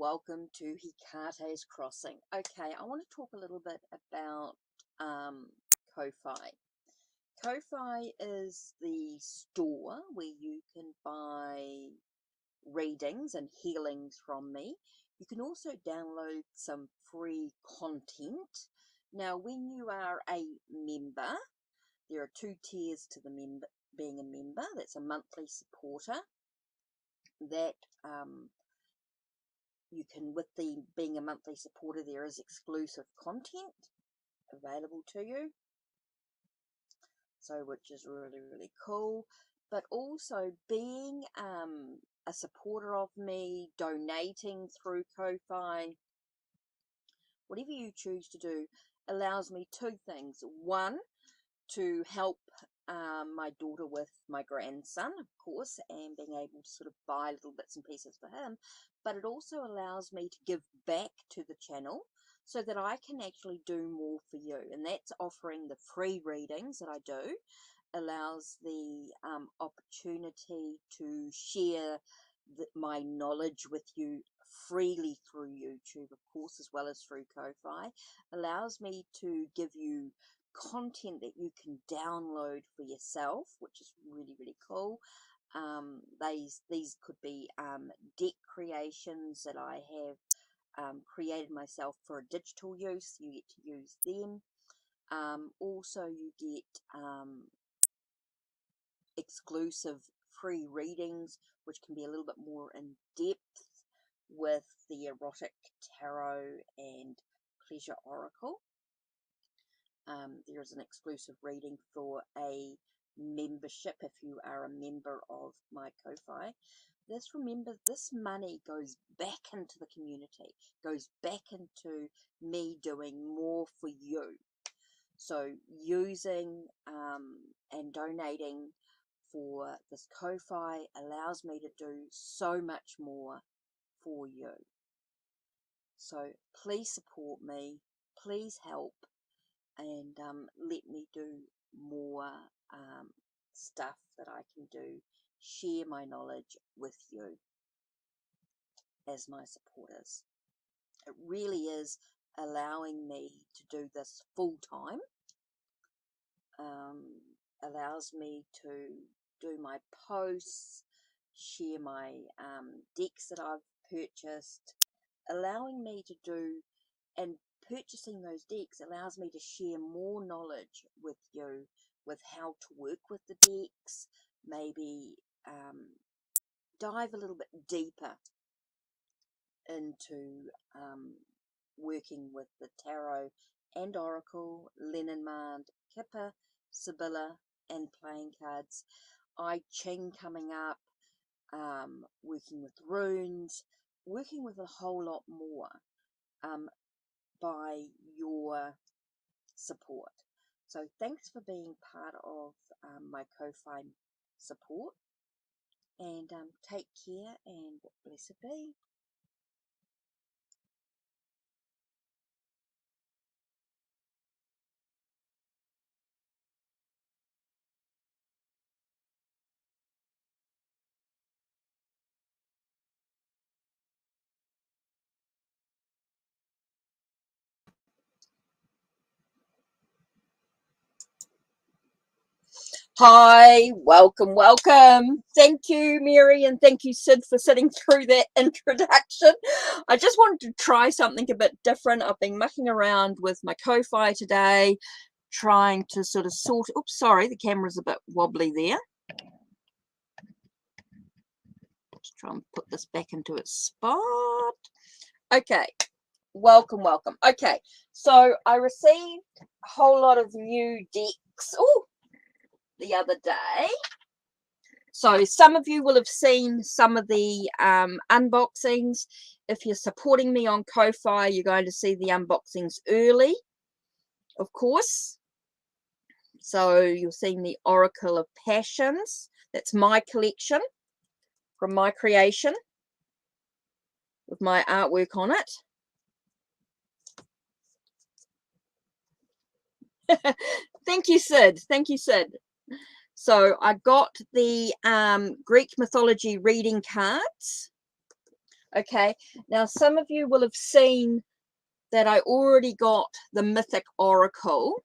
welcome to Hikate's Crossing. Okay, I want to talk a little bit about Ko-Fi. Ko-Fi is the store where you can buy readings and healings from me. You can also download some free content. Now, when you are a member, there are two tiers to being a member. That's a monthly supporter. That you can, with being a monthly supporter, there is exclusive content available to you. So, which is really, really cool. But also being a supporter of me, donating through Ko-Fi, whatever you choose to do, allows me two things. One, to help my daughter with my grandson, of course, and being able to sort of buy little bits and pieces for him. But it also allows me to give back to the channel so that I can actually do more for you. And that's offering the free readings that I do. Allows the opportunity to share my knowledge with you freely through YouTube, of course, as well as through Ko-Fi. Allows me to give you content that you can download for yourself, which is really, really cool. These could be deck creations that I have created myself for a digital use. You get to use them. Also, you get exclusive free readings, which can be a little bit more in depth with the erotic tarot and pleasure oracle. There is an exclusive reading for a membership if you are a member of my Ko-Fi. Remember, this money goes back into the community, goes back into me doing more for you. So using and donating for this Ko-Fi allows me to do so much more for you. So please support me, please help, and let me do more stuff that I can do, share my knowledge with you as my supporters. It really is allowing me to do this full time, allows me to do my posts, share my decks that I've purchased, allowing me to do, and purchasing those decks allows me to share more knowledge with you with how to work with the decks, maybe dive a little bit deeper into working with the tarot and oracle, Lenormand, Kipper, Sibylla, and playing cards. I Ching coming up, working with runes, working with a whole lot more by your support. So thanks for being part of my Ko-Fi support, and take care and blessed be. Hi, welcome, welcome. Thank you, Mary, and thank you, Sid, for sitting through that introduction. I just wanted to try something a bit different. I've been mucking around with my Ko-Fi today, trying to sort of sort. Oops, sorry, the camera's a bit wobbly there. Let's try and put this back into its spot. Okay, welcome, welcome. Okay, so I received a whole lot of new decks. Oh, the other day. So some of you will have seen some of the unboxings. If you're supporting me on Ko-Fi, you're going to see the unboxings early, of course. So you're seeing the Oracle of Passions. That's my collection from my creation with my artwork on it. Thank you, Sid. Thank you, Sid. So I got the Greek mythology reading cards. Okay, now some of you will have seen that I already got the Mythic Oracle,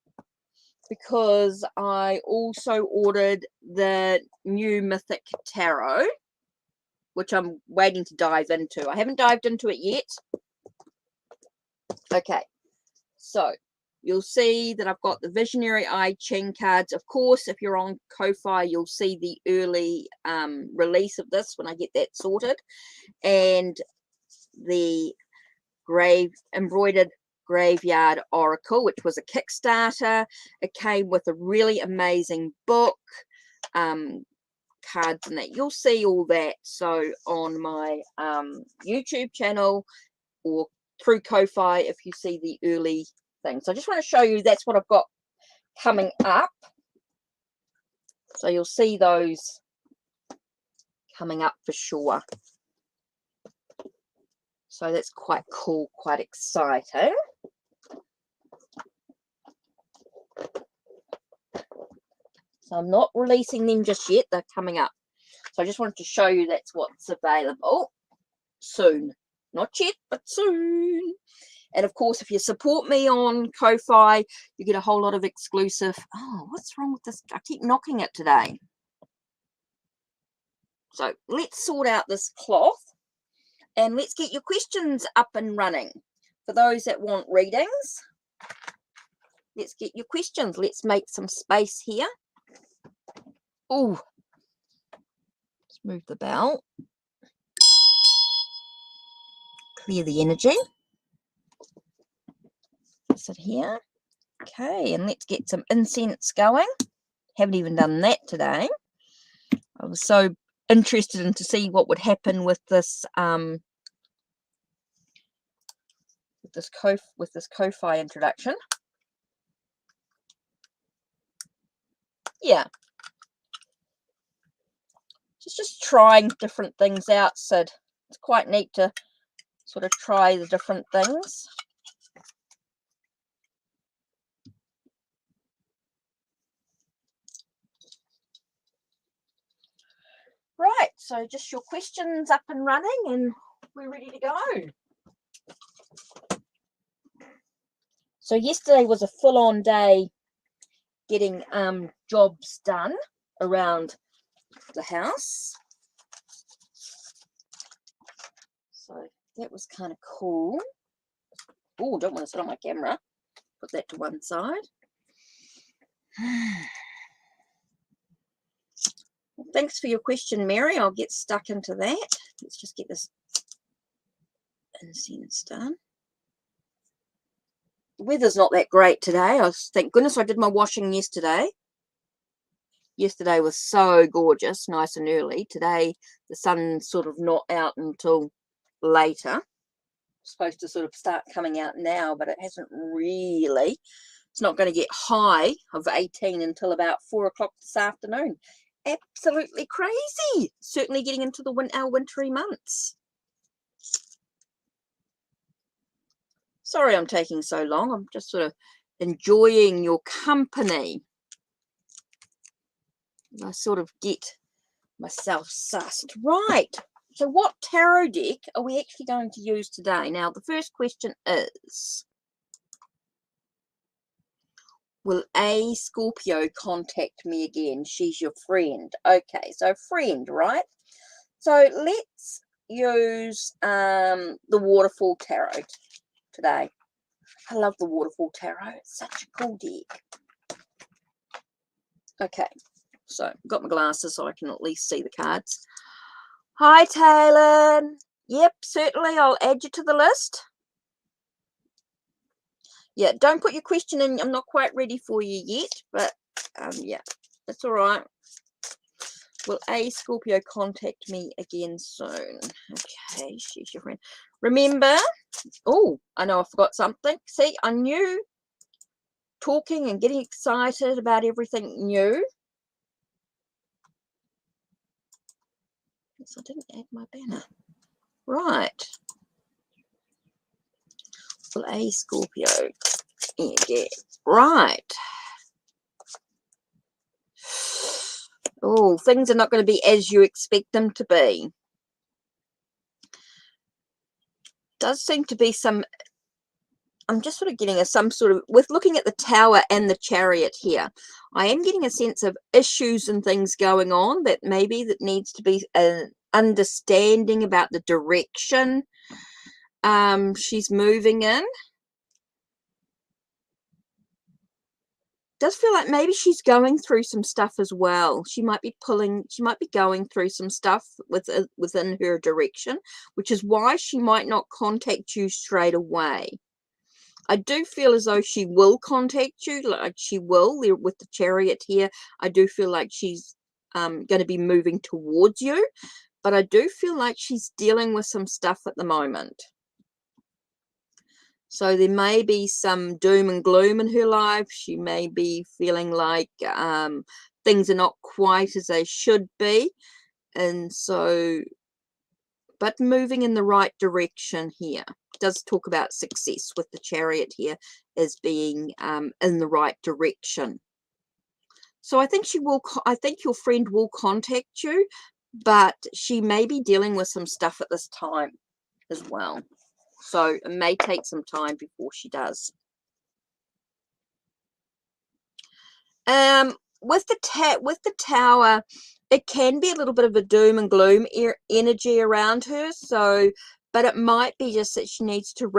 because I also ordered the new Mythic Tarot, which I'm waiting to dive into. I haven't dived into it yet. Okay, so you'll see that I've got the Visionary I Ching cards. Of course, if you're on Ko-Fi, you'll see the early release of this when I get that sorted. And the embroidered Graveyard Oracle, which was a Kickstarter. It came with a really amazing book, cards and that. You'll see all that so on my YouTube channel or through Ko-Fi if you see the early things. So I just want to show you that's what I've got coming up. So you'll see those coming up for sure. So that's quite cool, quite exciting. So I'm not releasing them just yet. They're coming up. So I just wanted to show you that's what's available soon. Not yet, but soon. And of course, if you support me on Ko-Fi, you get a whole lot of exclusive. Oh, what's wrong with this? I keep knocking it today. So let's sort out this cloth and let's get your questions up and running. For those that want readings, let's get your questions. Let's make some space here. Oh, let's move the bell. Clear the energy. Sit here. Okay, and let's get some incense going. Haven't even done that today. I was so interested in to see what would happen with this Ko-Fi introduction. Yeah, just trying different things out, Sid. It's quite neat to sort of try the different things. Right, so just your questions up and running and we're ready to go. So yesterday was a full-on day getting jobs done around the house. So that was kind of cool. Oh, don't want to sit on my camera. Put that to one side. Well, thanks for your question, Mary. I'll get stuck into that. Let's just get this incense done. The weather's not that great today. Thank goodness I did my washing yesterday. Yesterday was so gorgeous, nice and early. Today, the sun's sort of not out until later. It's supposed to sort of start coming out now, but it hasn't really. It's not going to get high of 18 until about 4 o'clock this afternoon. Absolutely crazy. Certainly getting into our wintry months. Sorry I'm taking so long. I'm just sort of enjoying your company. I sort of get myself sussed. Right. So what tarot deck are we actually going to use today? Now, the first question is, will a Scorpio contact me again? She's your friend. Okay, so friend, right? So let's use the Waterfall Tarot today. I love the Waterfall Tarot. It's such a cool deck. Okay, so I've got my glasses so I can at least see the cards. Hi, Taylor. Yep, certainly. I'll add you to the list. Yeah, don't put your question in. I'm not quite ready for you yet, but yeah, that's all right. Will a Scorpio contact me again soon? Okay, she's your friend. Remember, oh, I know I forgot something. See, I knew talking and getting excited about everything new. Yes, I didn't add my banner. Right. Will a Scorpio again? Right. Oh, things are not going to be as you expect them to be. does seem to be some, I'm just sort of getting some sort of, with looking at the Tower and the Chariot here, I am getting a sense of issues and things going on that maybe that needs to be an understanding about the direction she's moving in. Does feel like maybe she's going through some stuff as well. She might be going through some stuff within her direction, which is why she might not contact you straight away. I do feel as though she will contact you, like she will, with the Chariot here. I do feel like she's going to be moving towards you, but I do feel like she's dealing with some stuff at the moment. So there may be some doom and gloom in her life. She may be feeling like things are not quite as they should be. And so, but moving in the right direction here. It does talk about success with the Chariot here as being in the right direction. So I think I think your friend will contact you, but she may be dealing with some stuff at this time as well. So it may take some time before she does. With the Tower, it can be a little bit of a doom and gloom energy around her. So, but it might be just that she needs to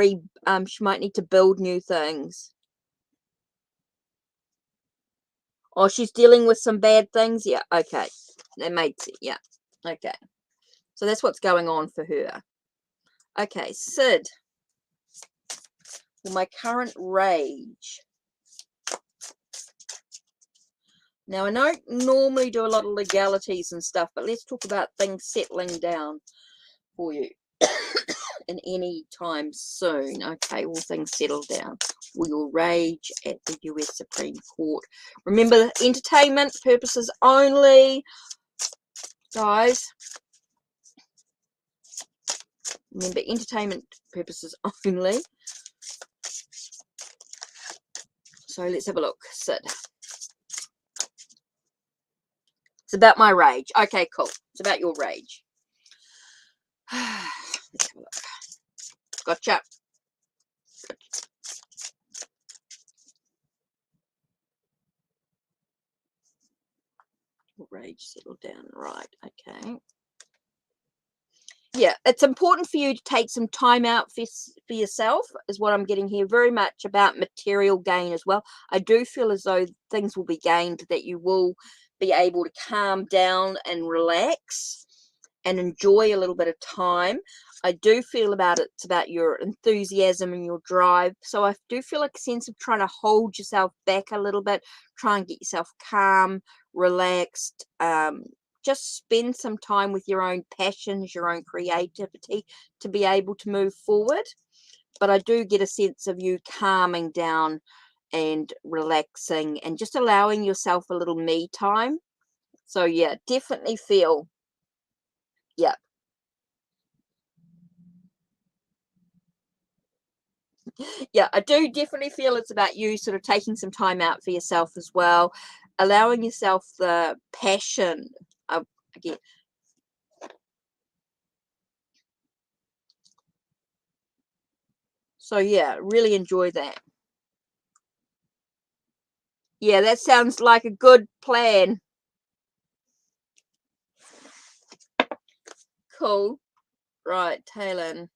she might need to build new things. Or she's dealing with some bad things. Yeah, okay. That makes it, yeah. Okay. So that's what's going on for her. Okay, Sid. For my current rage. Now, I don't normally do a lot of legalities and stuff, but let's talk about things settling down for you in any time soon. Okay, will things settle down? Will your rage at the US Supreme Court? Remember, entertainment purposes only, guys. Remember, entertainment purposes only. So let's have a look. Sid. It's about my rage. Okay, cool. It's about your rage. Let's have a look. Gotcha. Rage settle down. Right. Okay. Yeah, it's important for you to take some time out for yourself, is what I'm getting here. Very much about material gain as well. I do feel as though things will be gained, that you will be able to calm down and relax and enjoy a little bit of time. I do feel it's about your enthusiasm and your drive. So I do feel like a sense of trying to hold yourself back a little bit, try and get yourself calm, relaxed, just spend some time with your own passions, your own creativity to be able to move forward. But I do get a sense of you calming down and relaxing and just allowing yourself a little me time. So yeah, definitely feel, yeah. Yeah, I do definitely feel it's about you sort of taking some time out for yourself as well, allowing yourself the passion. Again, so yeah, really enjoy that. Yeah, that sounds like a good plan. Cool. Right, Talon.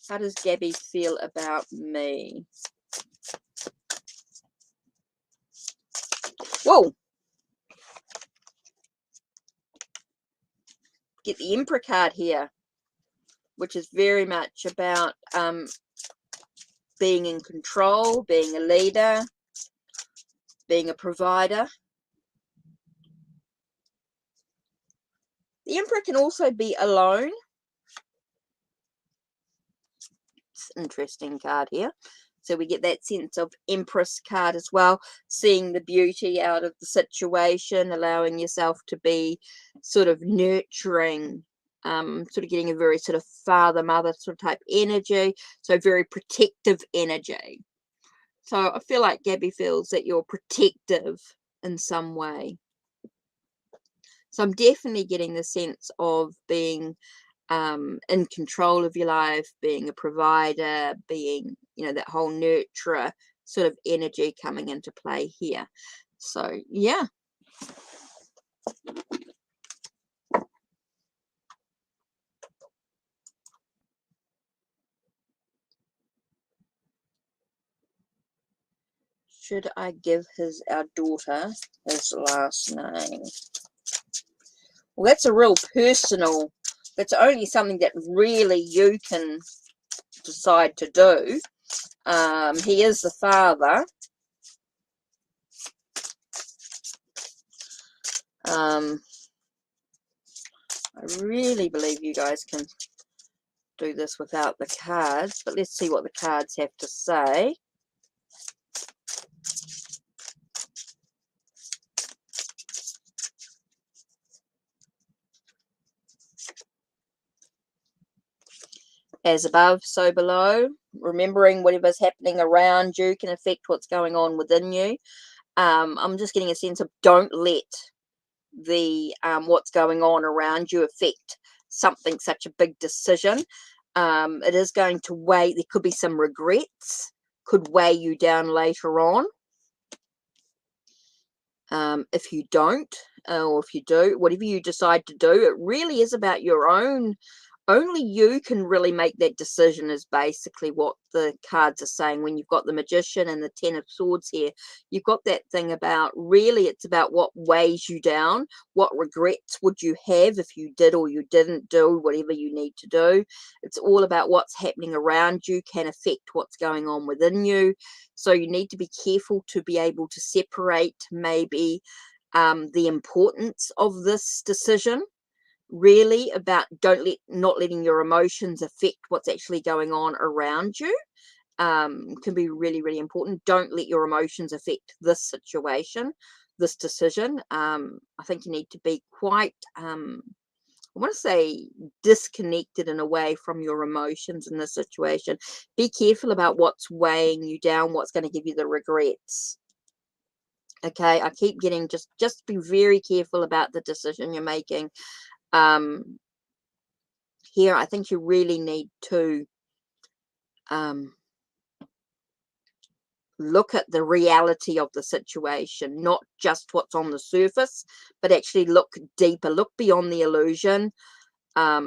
How does Gabby feel about me? Whoa. Get the Emperor card here, which is very much about being in control, being a leader, being a provider. The Emperor can also be alone. It's an interesting card here. So we get that sense of Empress card as well, seeing the beauty out of the situation, allowing yourself to be sort of nurturing, sort of getting a very sort of father, mother sort of type energy. So very protective energy. So I feel like Gabby feels that you're protective in some way. So I'm definitely getting the sense of being in control of your life, being a provider, being, you know, that whole nurturer sort of energy coming into play here. So yeah. Should I give our daughter his last name? Well, that's a real personal, that's only something that really you can decide to do. He is the father. I really believe you guys can do this without the cards, but let's see what the cards have to say. As above, so below. Remembering whatever's happening around you can affect what's going on within you. I'm just getting a sense of don't let the what's going on around you affect something, such a big decision. It is going to weigh, there could be some regrets, could weigh you down later on. If you don't, or if you do, whatever you decide to do, it really is about your own. Only you can really make that decision, is basically what the cards are saying. When you've got the Magician and the Ten of Swords here, you've got that thing about, really it's about what weighs you down. What regrets would you have if you did or you didn't do whatever you need to do. It's all about what's happening around you can affect what's going on within you. So you need to be careful to be able to separate maybe the importance of this decision. Really about not letting your emotions affect what's actually going on around you. Can be really, really important. Don't let your emotions affect this situation, this decision. I think you need to be quite, I want to say, disconnected in a way from your emotions in this situation. Be careful about what's weighing you down, what's going to give you the regrets. Okay, I keep getting, just be very careful about the decision you're making. Here, I think you really need to look at the reality of the situation, not just what's on the surface, but actually look deeper, look beyond the illusion. I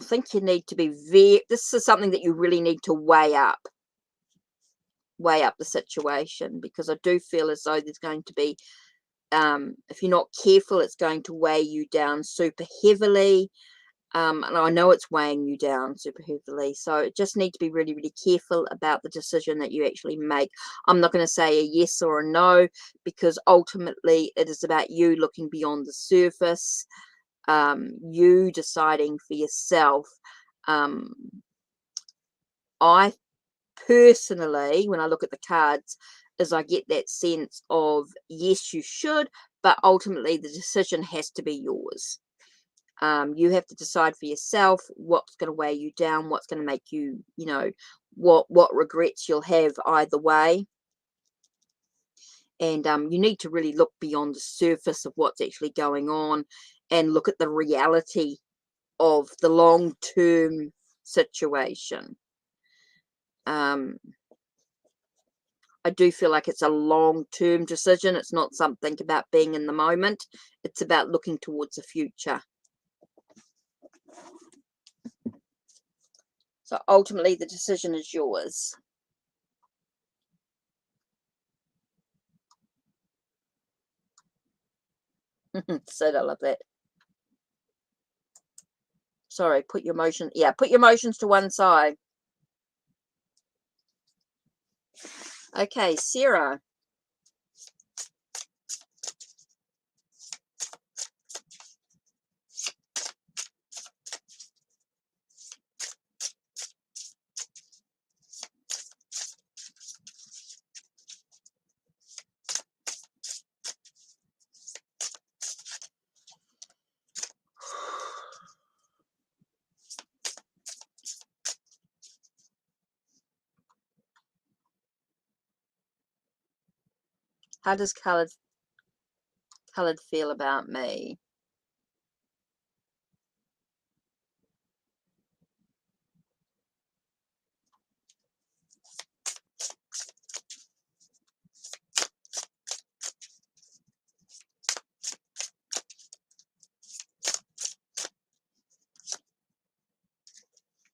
think you need to be this is something that you really need to weigh up the situation, because I do feel as though there's going to be, if you're not careful, it's going to weigh you down super heavily. And I know it's weighing you down super heavily. So just need to be really, really careful about the decision that you actually make. I'm not going to say a yes or a no, because ultimately it is about you looking beyond the surface, you deciding for yourself. I personally, when I look at the cards, is I get that sense of, yes, you should, but ultimately the decision has to be yours. You have to decide for yourself what's going to weigh you down, what's going to make you, you know, what regrets you'll have either way. And you need to really look beyond the surface of what's actually going on and look at the reality of the long-term situation. I do feel like it's a long-term decision. It's not something about being in the moment. It's about looking towards the future. So ultimately, the decision is yours. Said I love that. Sorry, put your emotions to one side. Okay, Sarah. How does colored Coloured feel about me.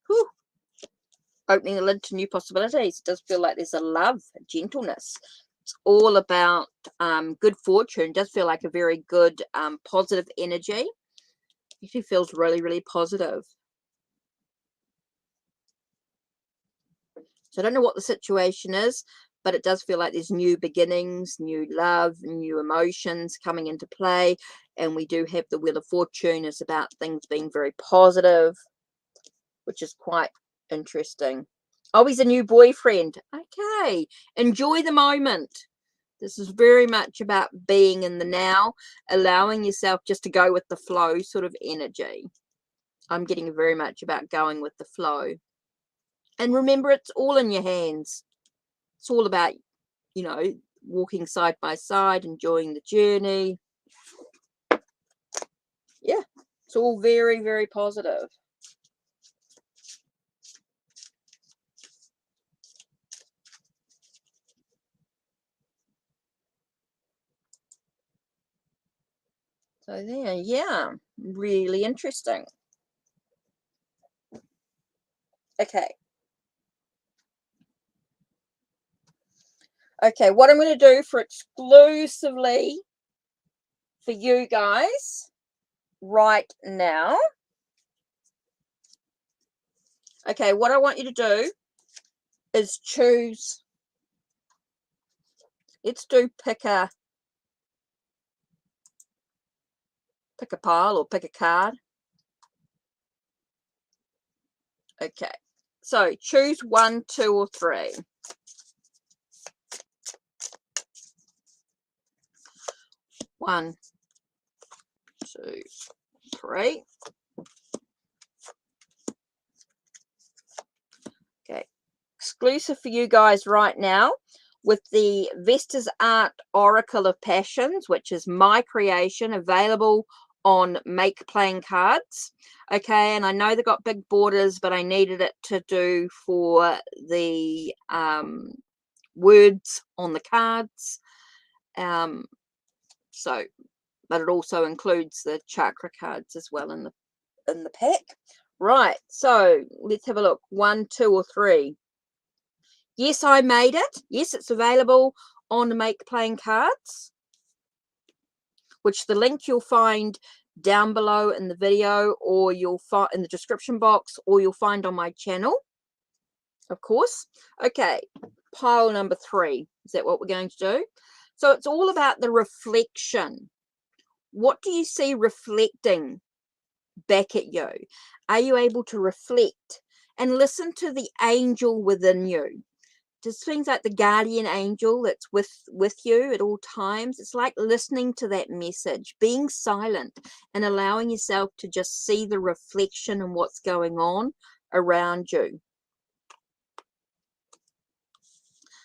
Whew. Opening the lid to new possibilities. It does feel like there's a love, a gentleness. It's all about good fortune. It does feel like a very good, positive energy. It actually feels really, really positive. So I don't know what the situation is, but it does feel like there's new beginnings, new love, new emotions coming into play. And we do have the Wheel of Fortune. It's about things being very positive, which is quite interesting. Oh, he's a new boyfriend. Okay. Enjoy the moment. This is very much about being in the now, allowing yourself just to go with the flow sort of energy. I'm getting very much about going with the flow. And remember, it's all in your hands. It's all about, you know, walking side by side, enjoying the journey. Yeah, it's all very, very positive. So there, yeah, really interesting. Okay. Okay, what I'm going to do for exclusively for you guys right now. Okay, what I want you to do is choose. Let's do pick a pile or pick a card. Okay, so choose 1, 2, or 3. 1, 2, 3. Okay, exclusive for you guys right now with the Vesta's Art Oracle of Passions, which is my creation, available on Make playing cards. Okay, and I know they got big borders, but I needed it to do for the words on the cards. So, but it also includes the chakra cards as well in the pack. Right, so let's have a look. 1, 2, or 3. Yes, I made it. Yes, it's available on Make playing cards, which the link you'll find down below in the video, or you'll find in the description box, or you'll find on my channel, of course. Okay, pile number 3. Is that what we're going to do? So it's all about the reflection. What do you see reflecting back at you? Are you able to reflect and listen to the angel within you? Just things like the guardian angel that's with you at all times. It's like listening to that message, being silent and allowing yourself to just see the reflection and what's going on around you.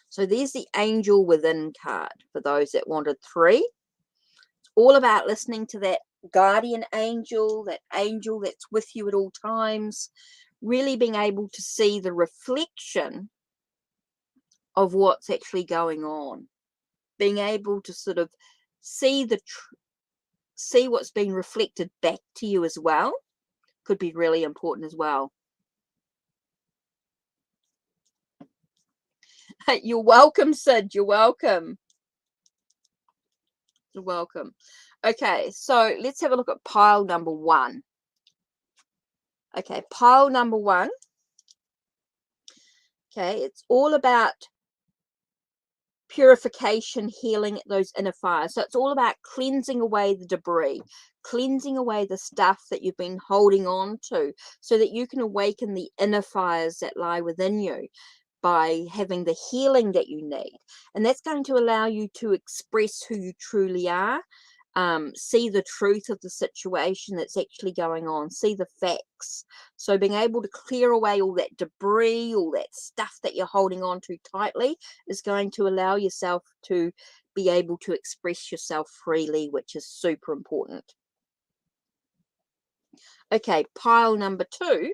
So there's the angel within card for those that wanted 3. It's all about listening to that guardian angel, that angel that's with you at all times, really being able to see the reflection of what's actually going on, being able to sort of see see what's being reflected back to you as well, could be really important as well. You're welcome, Sid. You're welcome. You're welcome. Okay, so let's have a look at pile number 1. Okay, pile number 1. Okay, it's all about purification, healing those inner fires. So it's all about cleansing away the debris, cleansing away the stuff that you've been holding on to, so that you can awaken the inner fires that lie within you by having the healing that you need. And that's going to allow you to express who you truly are, see the truth of the situation that's actually going on, see the facts. So being able to clear away all that debris, all that stuff that you're holding on to tightly, is going to allow yourself to be able to express yourself freely, which is super important. Okay, pile number 2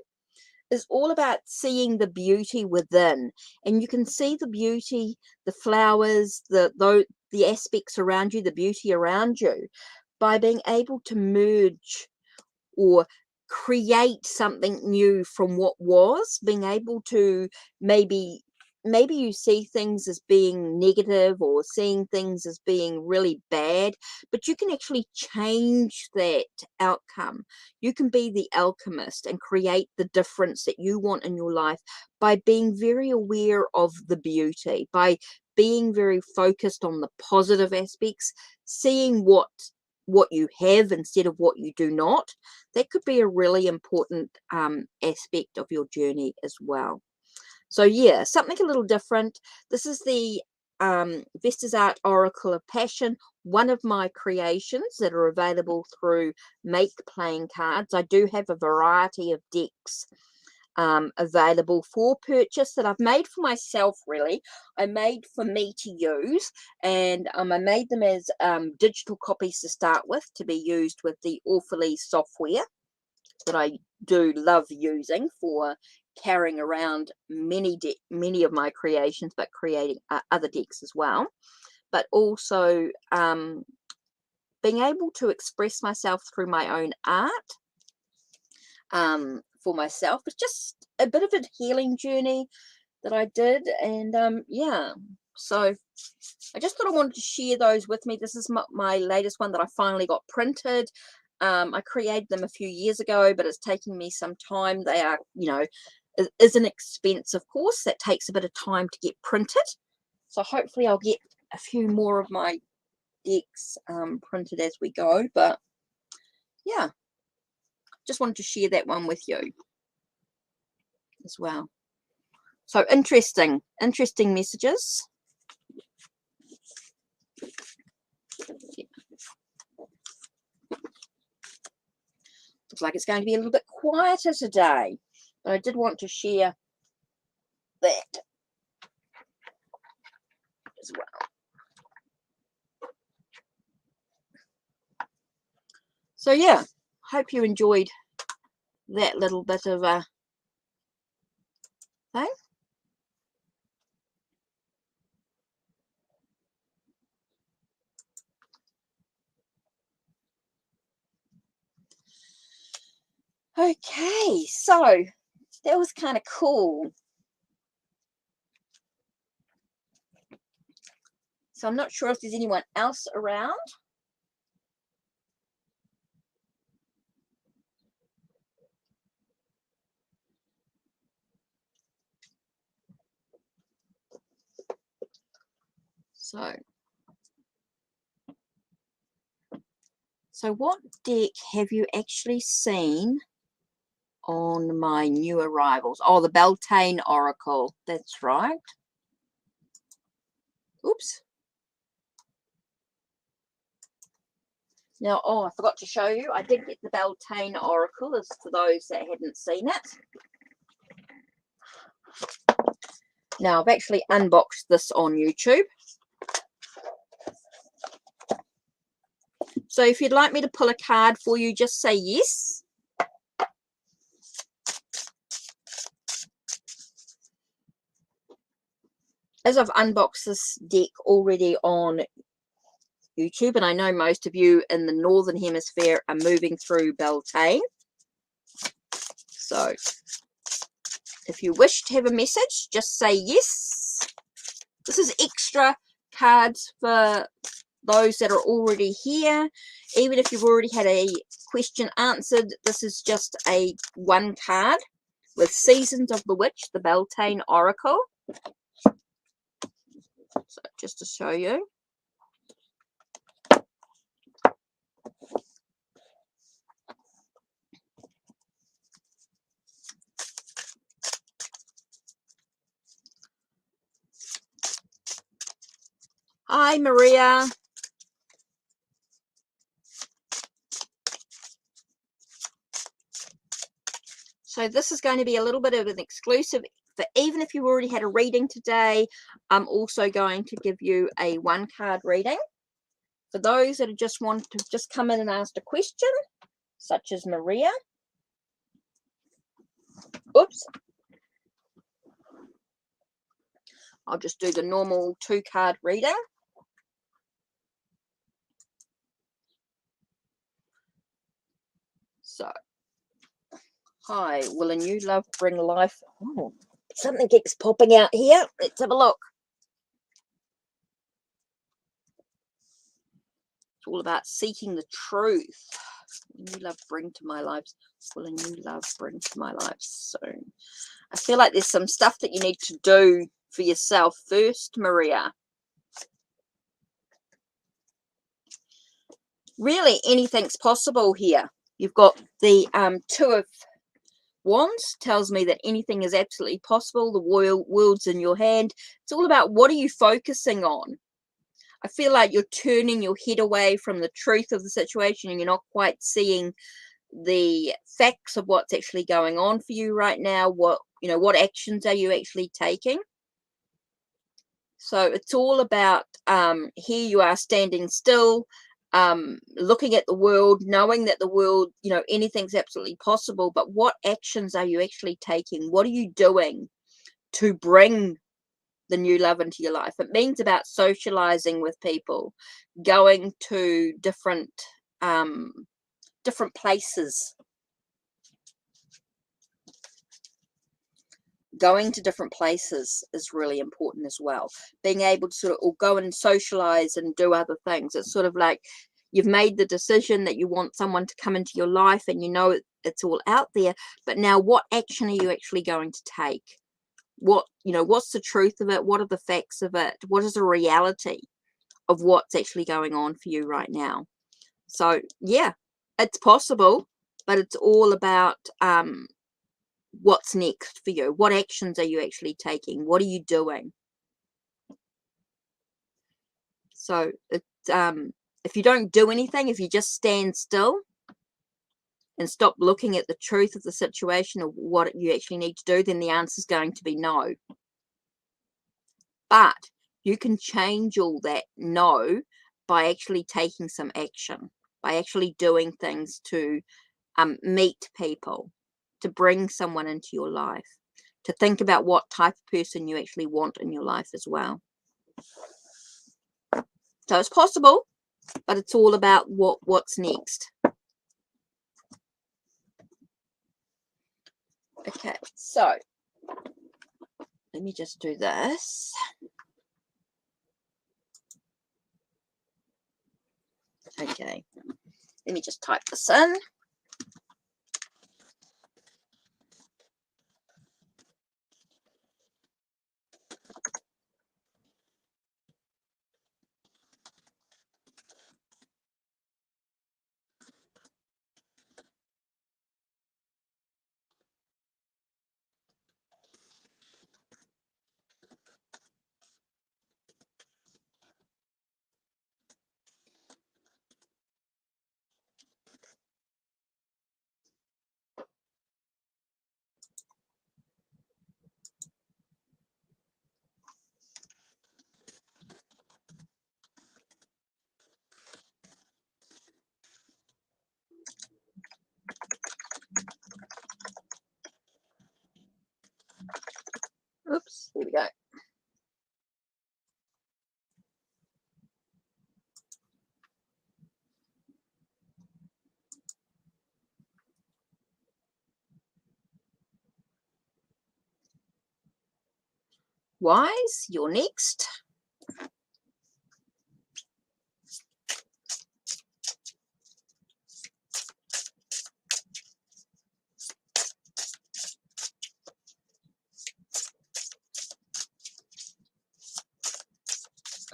is all about seeing the beauty within, and you can see the beauty, the flowers, the aspects around you, the beauty around you, by being able to merge or create something new from what was, being able to maybe you see things as being negative or seeing things as being really bad, but you can actually change that outcome. You can be the alchemist and create the difference that you want in your life by being very aware of the beauty, by being very focused on the positive aspects, seeing what you have instead of what you do not. That could be a really important aspect of your journey as well. So yeah, something a little different. This is the Vesta's Art Oracle of Passion, one of my creations that are available through Make Playing Cards. I do have a variety of decks available for purchase that I've made for myself. Really, I made for me to use, and I made them as digital copies to start with, to be used with the Awfully software that I do love using for carrying around many of my creations, but creating other decks as well. But also being able to express myself through my own art for myself. It's just a bit of a healing journey that I did, and yeah, so I just thought I wanted to share those with me. This is my latest one that I finally got printed. I created them a few years ago, but it's taking me some time. They are, it is an expense, of course. That takes a bit of time to get printed. So hopefully I'll get a few more of my decks printed as we go. But yeah, just wanted to share that one with you as well. So interesting messages. Looks like it's going to be a little bit quieter today, but I did want to share that as well. So yeah, hope you enjoyed that little bit of a thing. Okay, so that was kind of cool. So I'm not sure if there's anyone else around. So what deck have you actually seen on my new arrivals? Oh, the Beltane Oracle. That's right. Oops. Now, oh, I forgot to show you. I did get the Beltane Oracle, as for those that hadn't seen it. Now, I've actually unboxed this on YouTube. So if you'd like me to pull a card for you, just say yes. As I've unboxed this deck already on YouTube, and I know most of you in the Northern Hemisphere are moving through Beltane. So if you wish to have a message, just say yes. This is extra cards for those that are already here. Even if you've already had a question answered, this is just a one card with Seasons of the Witch, the Beltane Oracle. So just to show you. Hi, Maria. So this is going to be a little bit of an exclusive. For even if you already had a reading today, I'm also going to give you a 1-card reading. For those that just want to just come in and ask a question, such as Maria. Oops. I'll just do the normal 2-card reading. So, hi, will a new love bring life? Oh, something keeps popping out here. Let's have a look. It's all about seeking the truth. Will a new love bring to my life? Will a new love bring to my life soon? I feel like there's some stuff that you need to do for yourself first, Maria. Really, anything's possible here. You've got the 2 of Wands, tells me that anything is absolutely possible. The world's in your hand. It's all about what are you focusing on. I feel like you're turning your head away from the truth of the situation and you're not quite seeing the facts of what's actually going on for you right now. What actions are you actually taking? So it's all about here you are standing still, looking at the world, knowing that the world, anything's absolutely possible, but what actions are you actually taking? What are you doing to bring the new love into your life? It means about socializing with people, going to different places. Going to different places is really important as well. Being able to sort of go and socialize and do other things. It's sort of like you've made the decision that you want someone to come into your life and it's all out there. But now what action are you actually going to take? What's the truth of it? What are the facts of it? What is the reality of what's actually going on for you right now? So, yeah, it's possible, but it's all about what's next for you. What actions are you actually taking? What are you doing? So it's if you don't do anything, if you just stand still and stop looking at the truth of the situation or what you actually need to do, then the answer is going to be no. But you can change all that no by actually taking some action, by actually doing things to meet people, to bring someone into your life, to think about what type of person you actually want in your life as well. So it's possible, but it's all about what's next. Okay, so let me just do this. Okay, let me just type this in. Oops, here we go. Wise, you're next.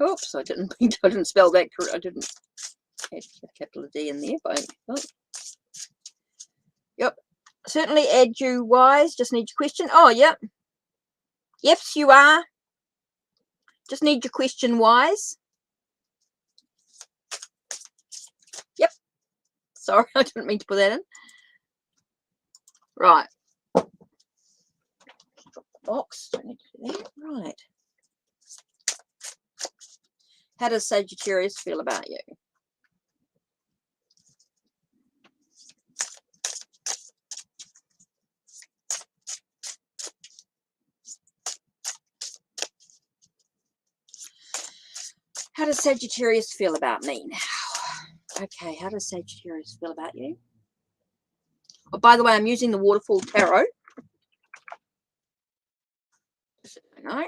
Oops, I didn't spell that correct. I didn't add a capital D in there. Yep, certainly add you wise. Just need your question. Oh, yep. Yes, you are. Just need your question wise. Yep. Sorry, I didn't mean to put that in. Right. box. Don't need to do that. Right. How does Sagittarius feel about you? How does Sagittarius feel about me now? Okay, how does Sagittarius feel about you? Oh, by the way, I'm using the Waterfall Tarot. No.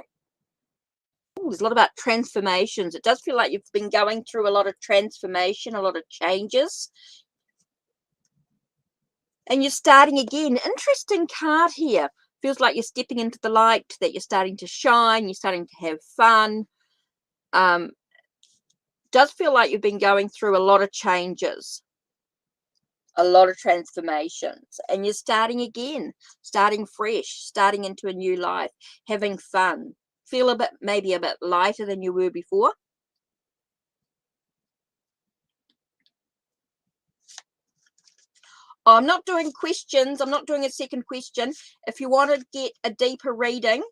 Ooh, there's a lot about transformations. It does feel like you've been going through a lot of transformation, a lot of changes. And you're starting again. Interesting card here. Feels like you're stepping into the light, that you're starting to shine, you're starting to have fun. Does feel like you've been going through a lot of changes, a lot of transformations, and you're starting again, starting fresh, starting into a new life, having fun. Feel a bit, maybe a bit lighter than you were before. I'm not doing questions. I'm not doing a second question. If you want to get a deeper reading,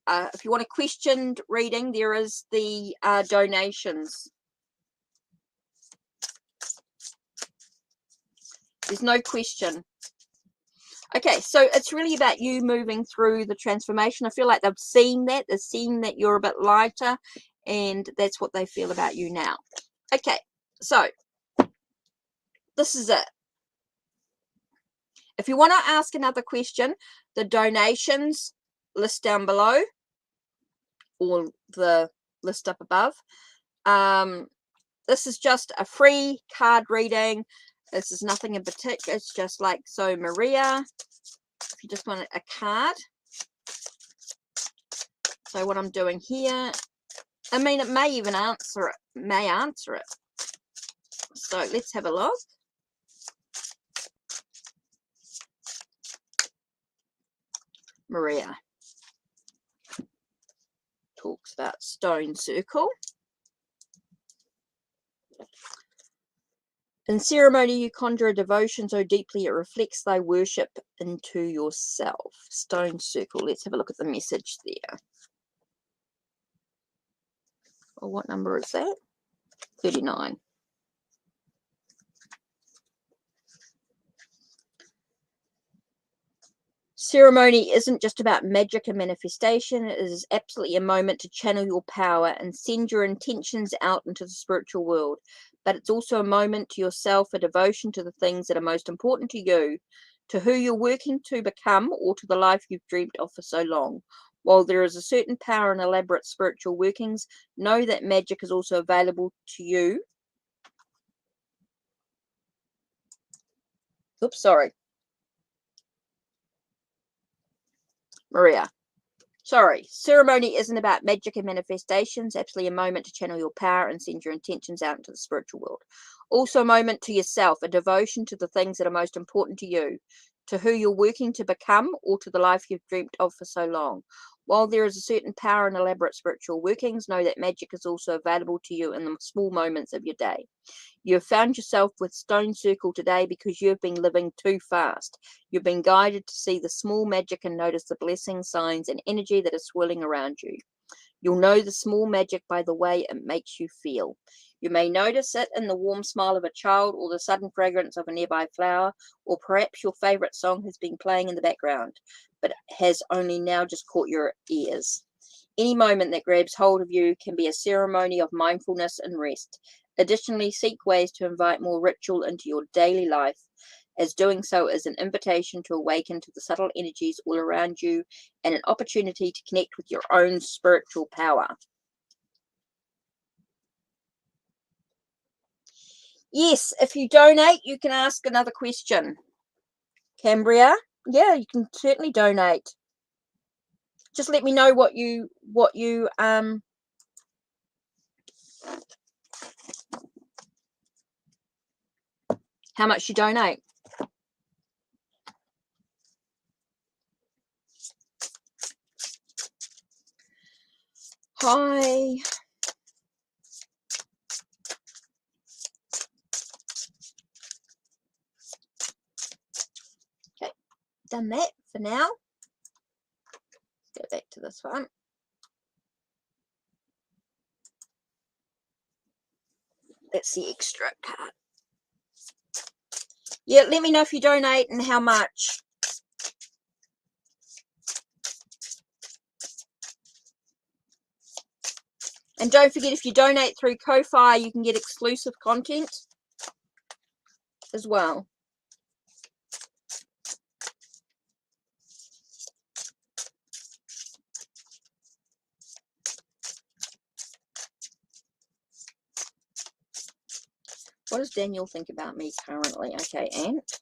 if you want a questioned reading, there is the donations. There's no question. Okay, so it's really about you moving through the transformation. I feel like they've seen that. They've seen that you're a bit lighter, and that's what they feel about you now. Okay, so this is it. If you want to ask another question, the donations list down below, or the list up above. This is just a free card reading. This is nothing in particular. It's just like, so Maria, if you just want a card. So what I'm doing here, I mean, it may even answer it. So let's have a look. Maria talks about stone circle. In ceremony, you conjure a devotion so deeply it reflects thy worship into yourself. Stone circle. Let's have a look at the message there. Well, what number is that? 39. Ceremony isn't just about magic and manifestation. It is absolutely a moment to channel your power and send your intentions out into the spiritual world. But it's also a moment to yourself, a devotion to the things that are most important to you, to who you're working to become, or to the life you've dreamt of for so long. While there is a certain power in elaborate spiritual workings, know that magic is also available to you. Oops, sorry. Maria. Sorry, ceremony isn't about magic and manifestations. Absolutely a moment to channel your power and send your intentions out into the spiritual world. Also a moment to yourself, a devotion to the things that are most important to you, to who you're working to become, or to the life you've dreamt of for so long. While there is a certain power in elaborate spiritual workings, know that magic is also available to you in the small moments of your day. You have found yourself with Stone Circle today because you have been living too fast. You've been guided to see the small magic and notice the blessings, signs, and energy that is swirling around you. You'll know the small magic by the way it makes you feel. You may notice it in the warm smile of a child, or the sudden fragrance of a nearby flower, or perhaps your favorite song has been playing in the background, but has only now just caught your ears. Any moment that grabs hold of you can be a ceremony of mindfulness and rest. Additionally, seek ways to invite more ritual into your daily life, as doing so is an invitation to awaken to the subtle energies all around you and an opportunity to connect with your own spiritual power. Yes, if you donate, you can ask another question. Cambria, yeah, you can certainly donate. Just let me know what you how much you donate. Hi. Okay, done that. for now. Let's go back to this one. That's the extra card. Yeah, let me know if you donate and how much. And don't forget, if you donate through Ko-Fi, you can get exclusive content as well. What does Daniel think about me currently? Okay, Ant.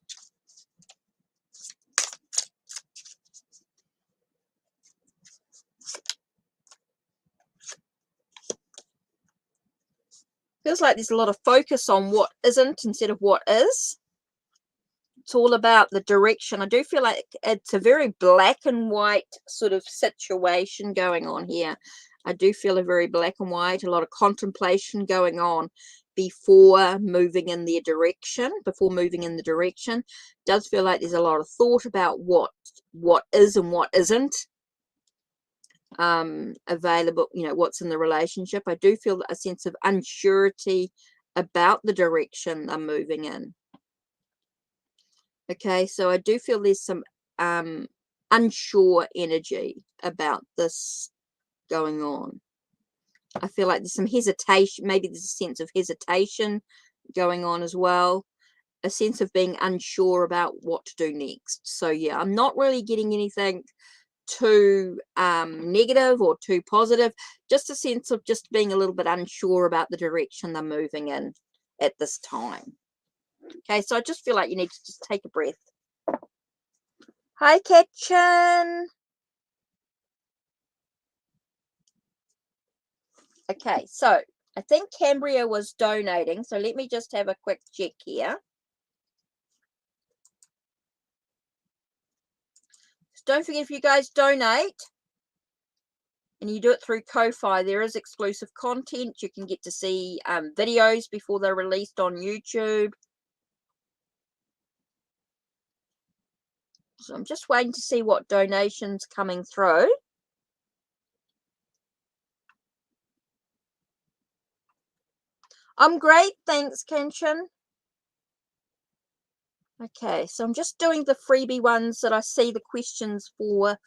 Feels like there's a lot of focus on what isn't instead of what is. It's all about the direction. I do feel like it's a very black and white sort of situation going on here. I do feel a very black and white, a lot of contemplation going on before moving in their direction, Does feel like there's a lot of thought about what is and what isn't available, what's in the relationship. I do feel a sense of unsurety about the direction they're moving in. Okay, so I do feel there's some unsure energy about this going on. I feel like there's some hesitation, maybe there's a sense of hesitation going on as well, a sense of being unsure about what to do next. So yeah, I'm not really getting anything too negative or too positive, just a sense of just being a little bit unsure about the direction they're moving in at this time. Okay, so I just feel like you need to just take a breath. Hi, Kitchen. Okay, so I think Cambria was donating, so let me just have a quick check here. So don't forget, if you guys donate and you do it through Ko-Fi, there is exclusive content. You can get to see videos before they're released on YouTube. So I'm just waiting to see what donations coming through. I'm great, thanks, Kenshin. Okay, so I'm just doing the freebie ones that I see the questions for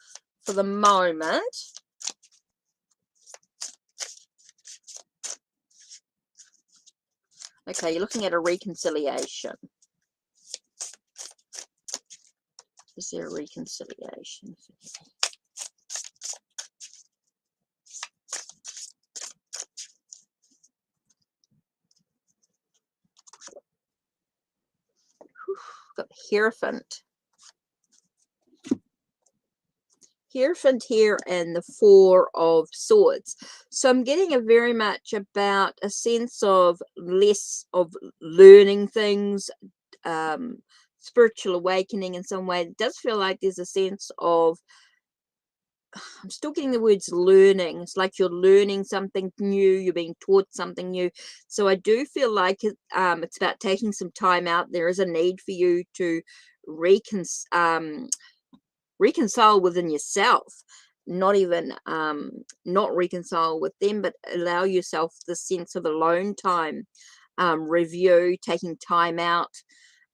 the moment. Okay, you're looking at a reconciliation. Is there a reconciliation? Got Hierophant. Hierophant here and the Four of Swords. So I'm getting a very much about a sense of less of learning things, spiritual awakening in some way. It does feel like there's a sense of, I'm still getting the words learning. It's like you're learning something new, you're being taught something new. So I do feel like it's about taking some time out. There is a need for you to reconcile within yourself, not even not reconcile with them, but allow yourself the sense of alone time. Review, taking time out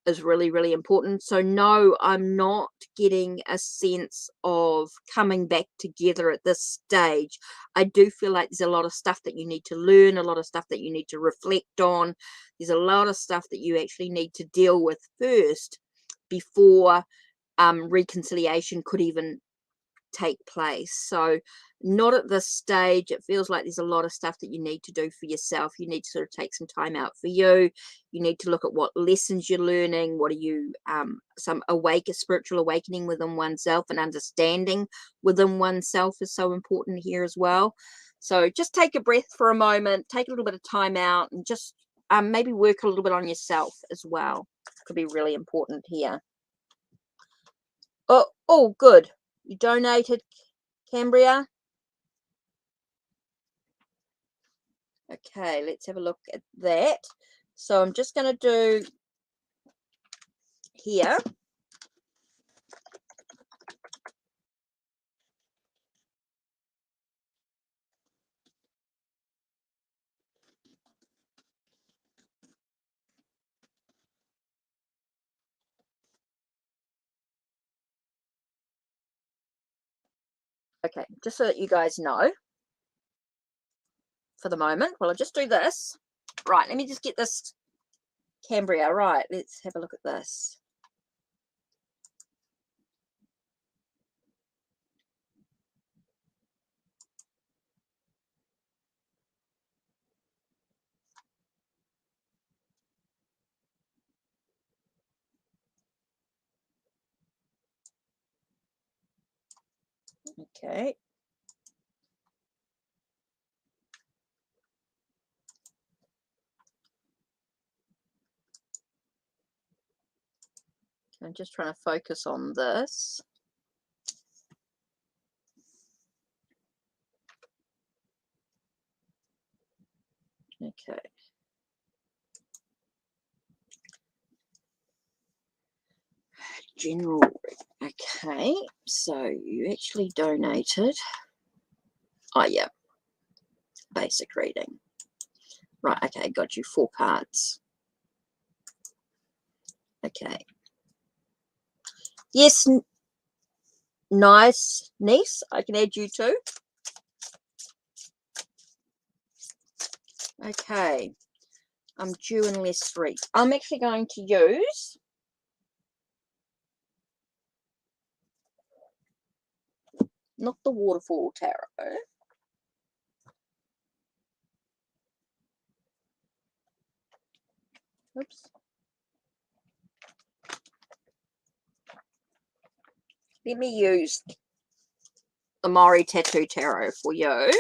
is really, really important. So no, I'm not getting a sense of coming back together at this stage. I do feel like there's a lot of stuff that you need to learn, a lot of stuff that you need to reflect on. There's a lot of stuff that you actually need to deal with first before reconciliation could even take place. So not at this stage. It feels like there's a lot of stuff that you need to do for yourself. You need to sort of take some time out for you. You need to look at what lessons you're learning. What are you some spiritual awakening within oneself, and understanding within oneself is so important here as well. So just take a breath for a moment, take a little bit of time out, and just maybe work a little bit on yourself as well. Could be really important here. Oh, good. You donated, Cambria. Okay, let's have a look at that. So I'm just going to do here. Okay, just so that you guys know for the moment. Well, I'll just do this. Right, let me just get this Cambria. Right, let's have a look at this. Okay. I'm just trying to focus on this. Okay. General. Okay, so you actually donated. Oh, yeah. Basic reading. Right, okay, got you 4 cards. Okay. Yes, nice niece. I can add you too. Okay. I'm due in less 3. I'm actually going to use not the Waterfall Tarot. Oops. Let me use the Maori Tattoo Tarot for you.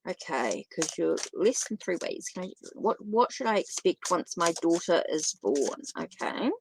Okay, because you're less than 3 weeks. What should I expect once my daughter is born? Okay.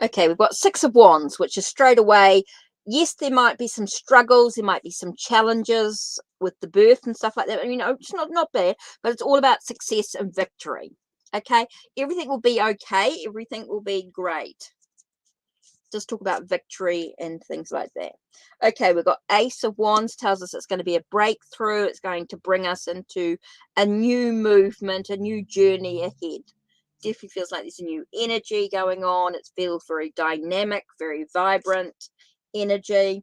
Okay, we've got 6 of Wands, which is straight away, yes, there might be some struggles, there might be some challenges with the birth and stuff like that. I mean, it's not bad, but it's all about success and victory. Okay, everything will be okay, everything will be great. Just talk about victory and things like that. Okay, we've got Ace of Wands, tells us it's going to be a breakthrough. It's going to bring us into a new movement, a new journey ahead. Definitely feels like there's a new energy going on. It feels very dynamic, very vibrant energy.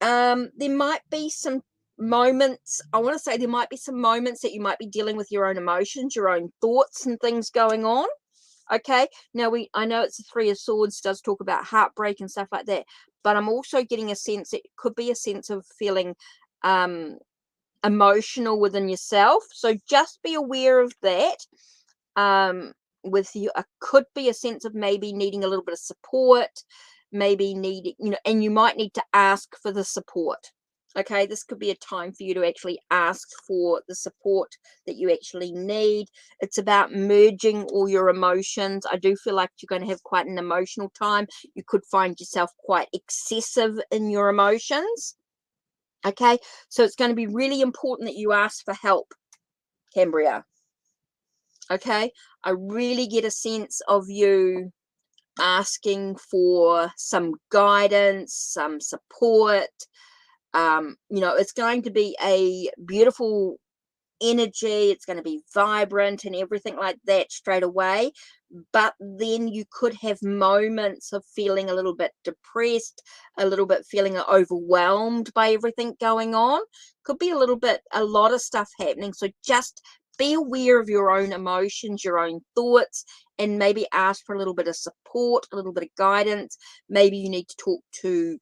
There might be some moments, I want to say there might be some moments that you might be dealing with your own emotions, your own thoughts and things going on. Okay, now I know it's the 3 of Swords, does talk about heartbreak and stuff like that, but I'm also getting a sense it could be a sense of feeling emotional within yourself. So just be aware of that. With you, could be a sense of maybe needing a little bit of support, maybe needing, and you might need to ask for the support. Okay, this could be a time for you to actually ask for the support that you actually need. It's about merging all your emotions. I do feel like you're going to have quite an emotional time. You could find yourself quite excessive in your emotions. Okay, so it's going to be really important that you ask for help, Cambria. Okay, I really get a sense of you asking for some guidance, some support. It's going to be a beautiful energy. It's going to be vibrant and everything like that straight away. But then you could have moments of feeling a little bit depressed, a little bit feeling overwhelmed by everything going on. Could be a lot of stuff happening. So just be aware of your own emotions, your own thoughts, and maybe ask for a little bit of support, a little bit of guidance. Maybe you need to talk to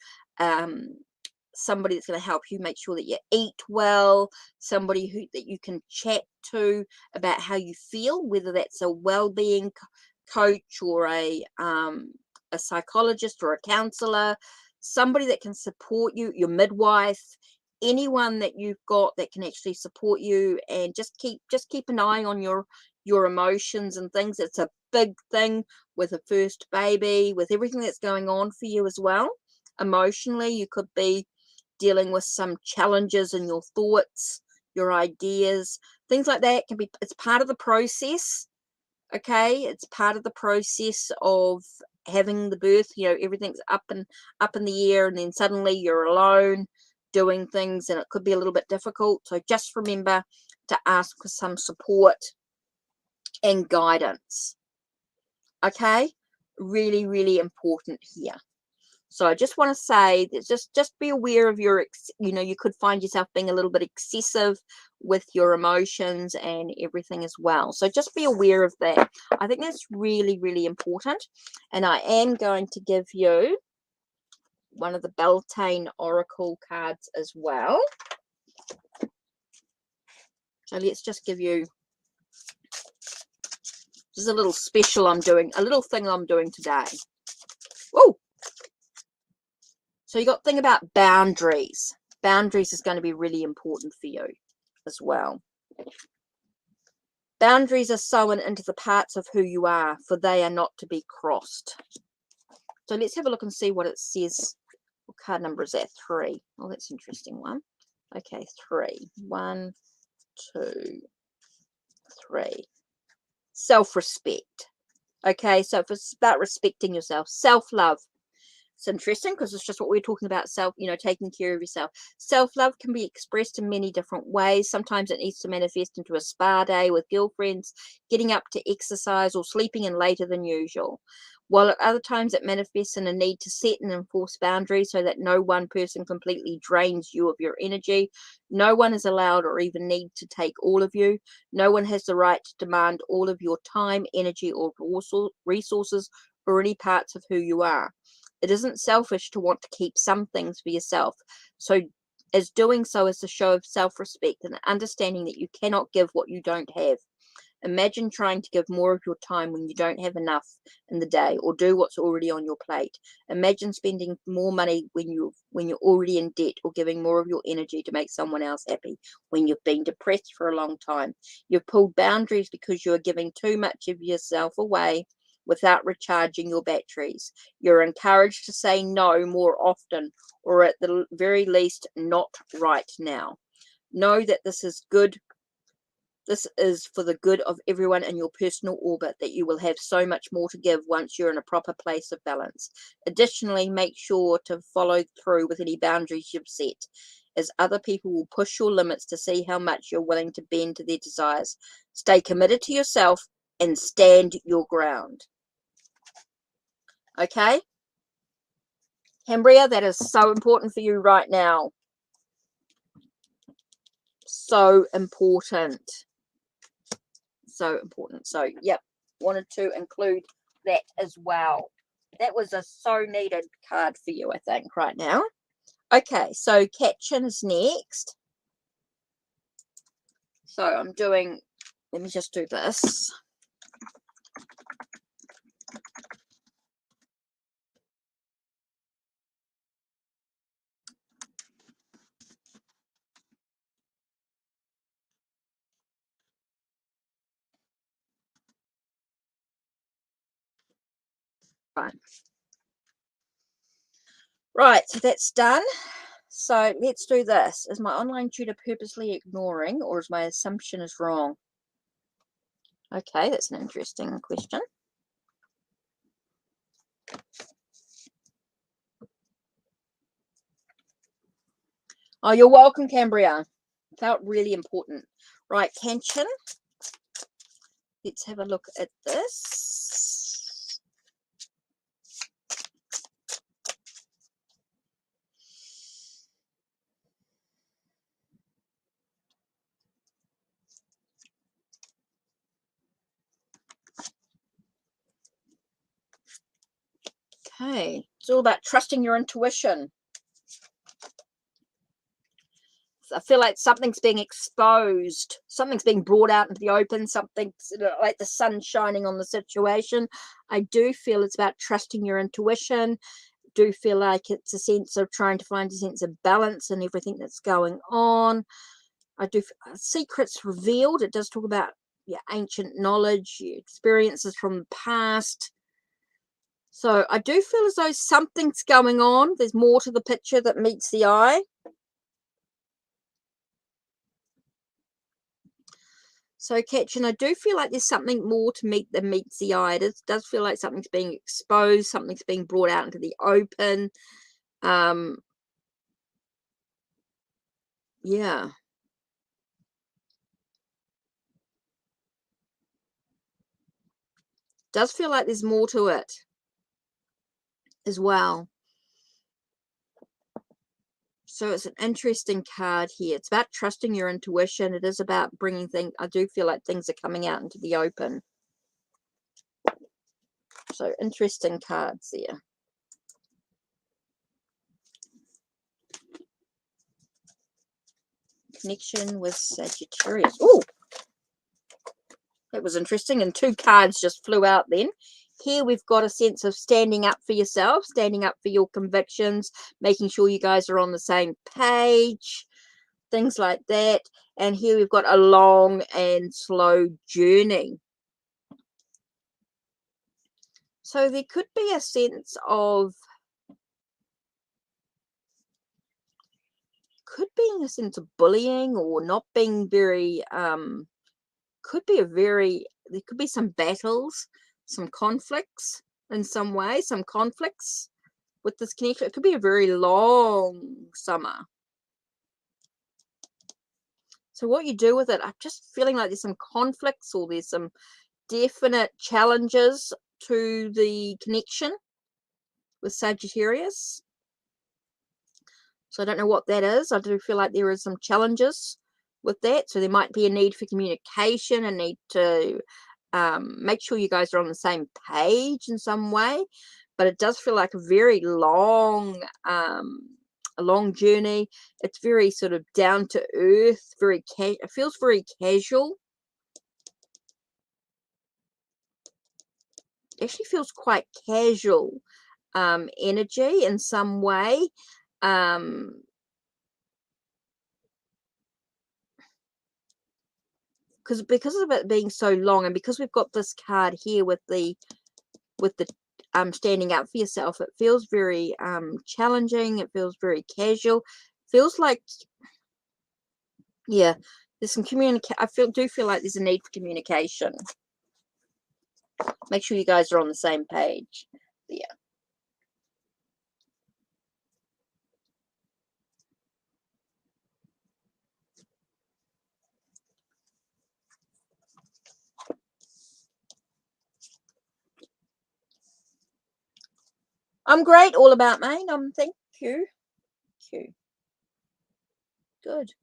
somebody that's going to help you make sure that you eat well, somebody that you can chat to about how you feel, whether that's a well-being coach or a psychologist or a counselor, somebody that can support you, your midwife, anyone that you've got that can actually support you, and just keep an eye on your emotions and things. It's a big thing with a first baby, with everything that's going on for you as well. Emotionally, you could be dealing with some challenges in your thoughts, your ideas, things like that. It's part of the process. Okay, it's part of the process of having the birth. Everything's up in the air, and then suddenly you're alone. doing things, and it could be a little bit difficult. So just remember to ask for some support and guidance. Okay, really, really important here. So I just want to say that just be aware of your, you could find yourself being a little bit excessive with your emotions and everything as well. So just be aware of that. I think that's really, really important. And I am going to give you one of the Beltane Oracle cards as well. So let's just give you, this is a little special I'm doing, a little thing I'm doing today. Oh, so you got to think about boundaries. Boundaries is going to be really important for you as well. Boundaries are sewn into the parts of who you are, for they are not to be crossed. So let's have a look and see what it says. What card number is that? 3. Oh, that's an interesting one. Okay, 3. 1, 2, 3. Self-respect. Okay, so if it's about respecting yourself, self-love. It's interesting because it's just what we're talking about, taking care of yourself. Self-love can be expressed in many different ways. Sometimes it needs to manifest into a spa day with girlfriends, getting up to exercise, or sleeping in later than usual. While at other times it manifests in a need to set and enforce boundaries so that no one person completely drains you of your energy. No one is allowed or even need to take all of you. No one has the right to demand all of your time, energy, or resources, or any parts of who you are. It isn't selfish to want to keep some things for yourself. So as doing so is a show of self-respect and understanding that you cannot give what you don't have. Imagine trying to give more of your time when you don't have enough in the day, or do what's already on your plate. Imagine spending more money when you're already in debt, or giving more of your energy to make someone else happy when you've been depressed for a long time. You've pulled boundaries because you are giving too much of yourself away without recharging your batteries. You're encouraged to say no more often, or at the very least, not right now. Know that this is good. This is for the good of everyone in your personal orbit, that you will have so much more to give once you're in a proper place of balance. Additionally, make sure to follow through with any boundaries you've set, as other people will push your limits to see how much you're willing to bend to their desires. Stay committed to yourself and stand your ground. Okay? Cambria, that is so important for you right now. So important. So important. So, yep, wanted to include that as well. That was a so needed card for you, I think, right now. Okay, so Catchin is next. So I'm doing, let me just do this. Fine. Right, so that's done. So let's do this. Is my online tutor purposely ignoring, or is my assumption is wrong? Okay, that's an interesting question. Oh, you're welcome, Cambria. Felt really important. Right, Catchin. Let's have a look at this. Okay, it's all about trusting your intuition. I feel like something's being exposed, something's being brought out into the open, something like the sun shining on the situation. I do feel it's about trusting your intuition. Do feel like it's a sense of trying to find a sense of balance in everything that's going on. I do secrets revealed. It does talk about your ancient knowledge, your experiences from the past. So I do feel as though something's going on. There's more to the picture that meets the eye. So, Catchin, I do feel like there's something more to meet than meets the eye. It does feel like something's being exposed, something's being brought out into the open. Yeah. Does feel like there's more to it as well. So it's an interesting card here. It's about trusting your intuition. It is about bringing things. I do feel like things are coming out into the open. So interesting cards there. Connection with Sagittarius. Oh, that was interesting. And 2 cards just flew out then. Here we've got a sense of standing up for yourself, standing up for your convictions, making sure you guys are on the same page, things like that. And here we've got a long and slow journey. So there could be a sense of, bullying or not being very, there could be some battles, some conflicts in some way, some conflicts with this connection. It could be a very long summer. So what you do with it, I'm just feeling like there's some conflicts or there's some definite challenges to the connection with Sagittarius. So I don't know what that is. I do feel like there is some challenges with that. So there might be a need for communication, a need to make sure you guys are on the same page in some way. But it does feel like a very long, a long journey. It's very sort of down to earth, it feels very casual. It actually feels quite casual energy in some way. Because of it being so long, and because we've got this card here with the standing up for yourself, it feels very challenging. It feels very casual. Feels like, yeah, there's some do feel like there's a need for communication. Make sure you guys are on the same page. Yeah. I'm great, all about Maine. Thank you. Thank you. Good.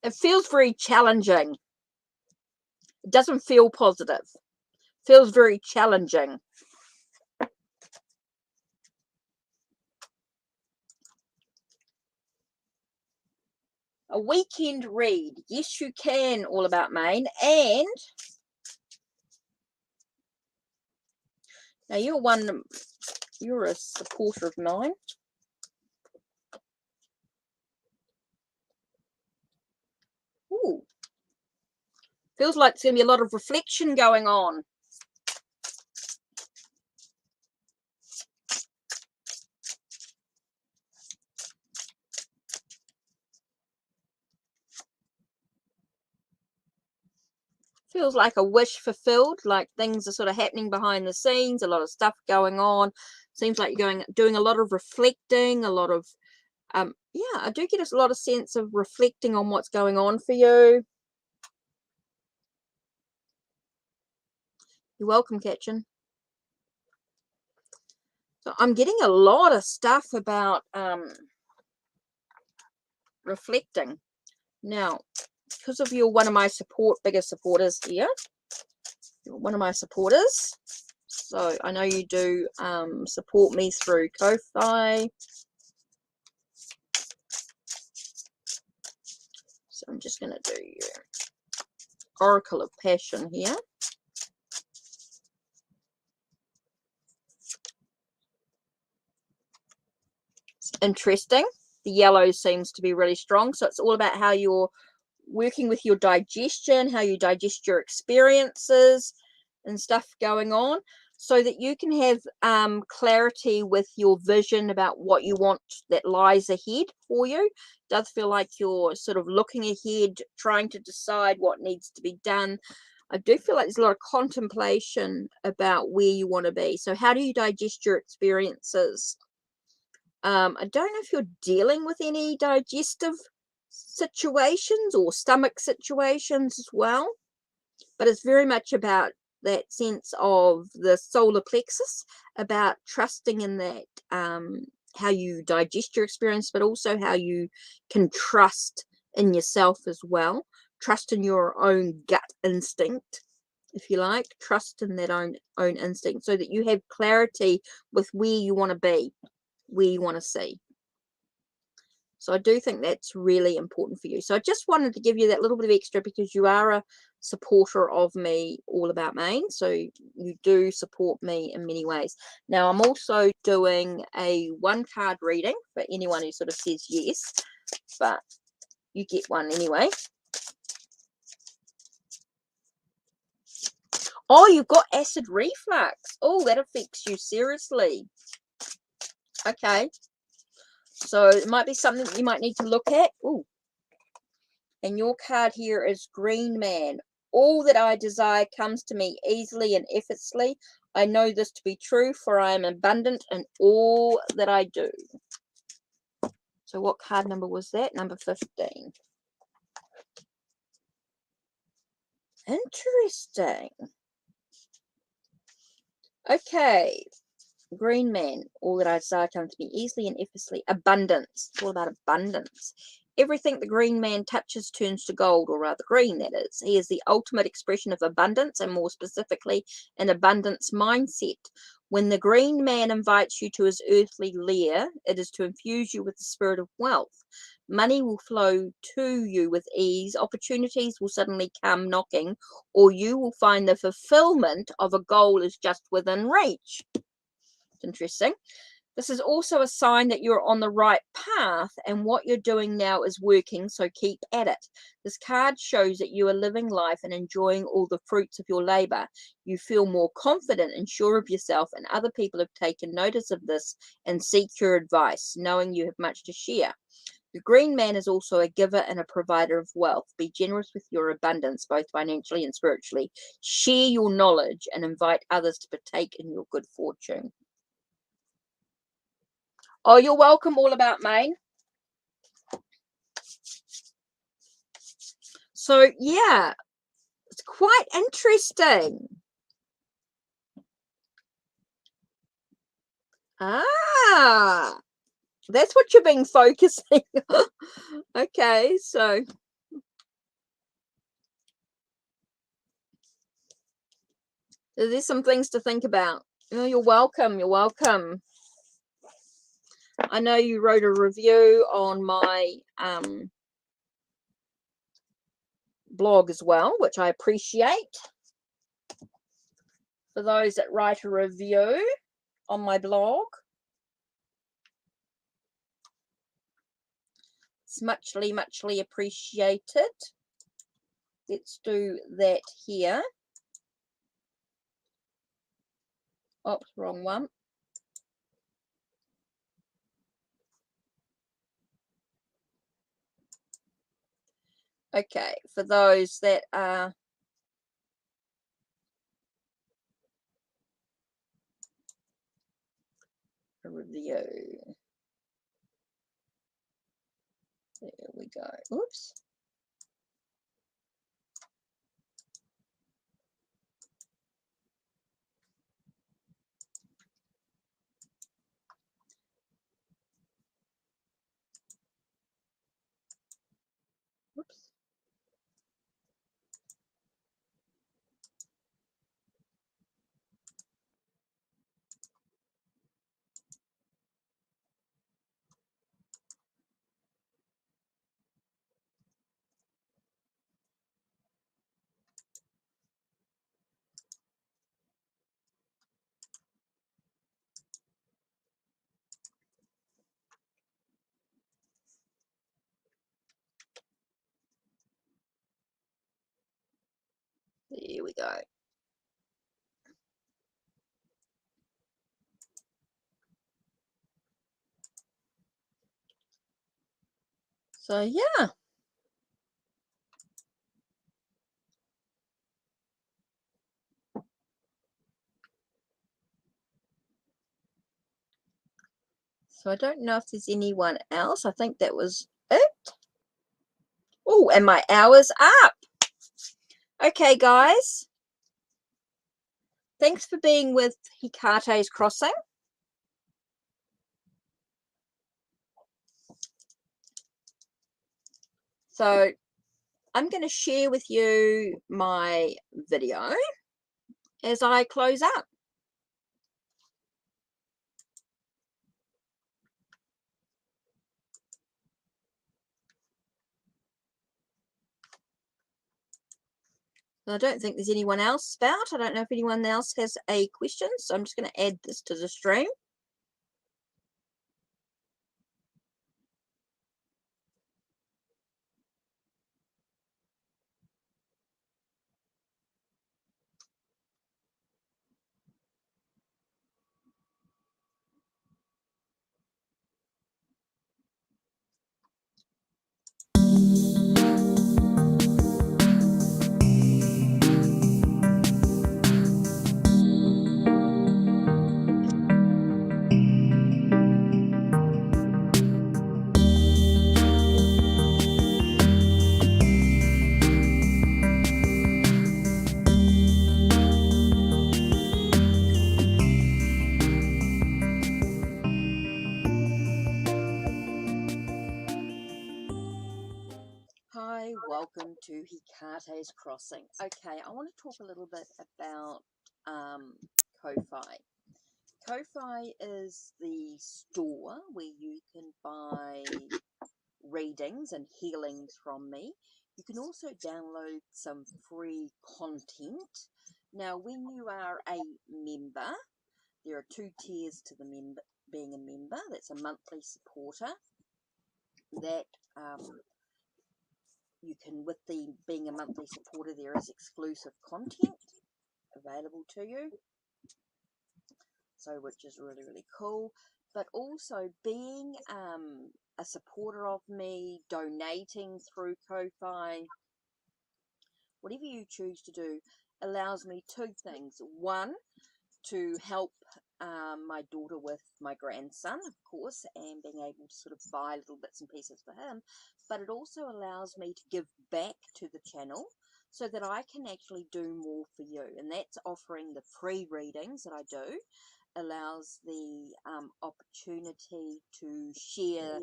It feels very challenging. It doesn't feel positive. It feels very challenging. A weekend read. Yes, you can, all about Maine. And now you're a supporter of mine. Ooh. Feels like there's going to be a lot of reflection going on. Feels like a wish fulfilled, like things are sort of happening behind the scenes, a lot of stuff going on. Seems like you're doing a lot of reflecting, a lot of, yeah, I do get a lot of sense of reflecting on what's going on for you. You're welcome, Kitchen. So I'm getting a lot of stuff about reflecting. Now, because of you're one of my biggest supporters here. You're one of my supporters. So I know you do support me through Ko-Fi. So I'm just going to do your Oracle of Passion here. It's interesting. The yellow seems to be really strong. So it's all about how you're working with your digestion, how you digest your experiences and stuff going on. so that you can have clarity with your vision about what you want that lies ahead for you. It does feel like you're sort of looking ahead, trying to decide what needs to be done. I do feel like there's a lot of contemplation about where you want to be. So how do you digest your experiences? I don't know if you're dealing with any digestive situations or stomach situations as well, but it's very much about that sense of the solar plexus, about trusting in that, how you digest your experience, but also how you can trust in yourself as well. Trust in your own gut instinct, if you like. Trust in that own instinct, so that you have clarity with where you want to be, where you want to see. So I do think that's really important for you. So I just wanted to give you that little bit of extra, because you are a supporter of me all about Maine. So you do support me in many ways. Now I'm also doing a 1-card reading for anyone who sort of says yes, but you get one anyway. Oh, you've got acid reflux. Oh, that affects you seriously. Okay. So it might be something that you might need to look at. Oh, and your card here is Green Man. All that I desire comes to me easily and effortlessly. I know this to be true, for I am abundant in all that I do. So what card number was that? Number 15. Interesting. Okay. Green Man. All that I desire comes to me easily and effortlessly. Abundance. It's all about abundance. Everything the Green Man touches turns to gold, or rather green, that is. He is the ultimate expression of abundance, and more specifically, an abundance mindset. When the Green Man invites you to his earthly lair, it is to infuse you with the spirit of wealth. Money will flow to you with ease. Opportunities will suddenly come knocking, or you will find the fulfillment of a goal is just within reach. Interesting. This is also a sign that you're on the right path, and what you're doing now is working, so keep at it. This card shows that you are living life and enjoying all the fruits of your labor. You feel more confident and sure of yourself, and other people have taken notice of this and seek your advice, knowing you have much to share. The Green Man is also a giver and a provider of wealth. Be generous with your abundance, both financially and spiritually. Share your knowledge and invite others to partake in your good fortune. Oh, you're welcome, all about Maine. So, yeah, it's quite interesting. Ah, that's what you've been focusing. Okay, so there's some things to think about. Oh, you're welcome. You're welcome. I know you wrote a review on my blog as well, which I appreciate. For those that write a review on my blog, it's muchly appreciated. Let's do that here. Oops, wrong one. Okay, for those that are a review. There we go. Oops. Oops. There we go. So yeah. So I don't know if there's anyone else. I think that was it. Oh, and my hour's up. Okay, guys. Thanks for being with Hikate's Crossing. So I'm going to share with you my video as I close up. I don't think there's anyone else about. I don't know if anyone else has a question, so I'm just going to add this to the stream. Hi, welcome to Hikate's Crossing. Okay, I want to talk a little bit about Ko-Fi. Ko-Fi is the store where you can buy readings and healings from me. You can also download some free content. Now, when you are a member, there are 2 tiers to the being a member. That's a monthly supporter. That you can, with the being a monthly supporter, there is exclusive content available to you. So, which is really, really cool. But also being a supporter of me, donating through Ko-Fi, whatever you choose to do, allows me 2 things. One, to help my daughter with my grandson, of course, and being able to sort of buy little bits and pieces for him. But it also allows me to give back to the channel so that I can actually do more for you. And that's offering the free readings that I do, allows the opportunity to share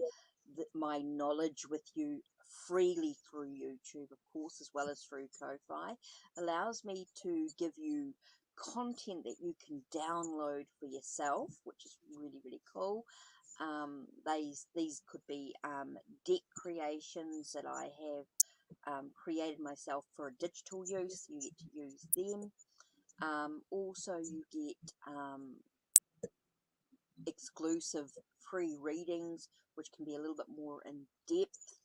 my knowledge with you freely through YouTube, of course, as well as through Ko-Fi, allows me to give you content that you can download for yourself, which is really, really cool. These could be deck creations that I have created myself for a digital use. You get to use them. Also, you get exclusive free readings, which can be a little bit more in depth